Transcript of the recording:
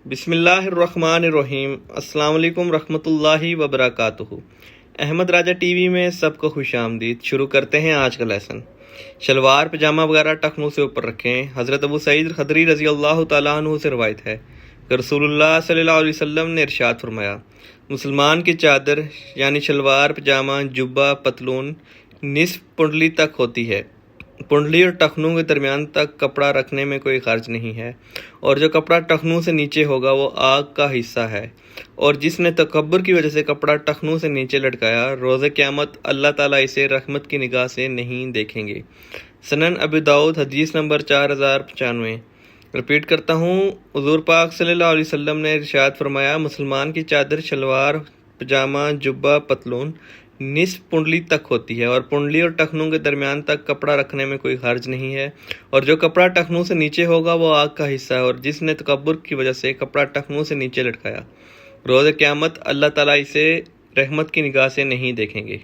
بسم اللہ الرحمن الرحیم۔ السلام علیکم رحمۃ اللہ وبرکاتہ۔ احمد راجہ ٹی وی میں سب کو خوش آمدید۔ شروع کرتے ہیں آج کا لیسن۔ شلوار پجامہ وغیرہ ٹخنوں سے اوپر رکھیں۔ حضرت ابو سعید خدری رضی اللہ تعالیٰ عنہ سے روایت ہے کہ رسول اللہ صلی اللہ علیہ وسلم نے ارشاد فرمایا، مسلمان کی چادر یعنی شلوار پجامہ جبہ پتلون نصف پنڈلی تک ہوتی ہے۔ پنڈلی اور ٹخنوں کے درمیان تک کپڑا رکھنے میں کوئی حرج نہیں ہے، اور جو کپڑا ٹخنوں سے نیچے ہوگا وہ آگ کا حصہ ہے، اور جس نے تکبر کی وجہ سے کپڑا ٹخنوں سے نیچے لٹکایا، روز قیامت اللہ تعالیٰ اسے رحمت کی نگاہ سے نہیں دیکھیں گے۔ سنن ابی داؤد حدیث نمبر 4095۔ رپیٹ کرتا ہوں، حضور پاک صلی اللہ علیہ وسلم نے ارشاد فرمایا، مسلمان کی چادر شلوار پجامہ جبہ پتلون نصف پنڈلی تک ہوتی ہے، اور پنڈلی اور ٹخنوں کے درمیان تک کپڑا رکھنے میں کوئی حرج نہیں ہے، اور جو کپڑا ٹخنوں سے نیچے ہوگا وہ آگ کا حصہ ہے، اور جس نے تکبر کی وجہ سے کپڑا ٹخنوں سے نیچے لٹکایا، روز قیامت اللہ تعالیٰ اسے رحمت کی نگاہ سے نہیں دیکھیں گے۔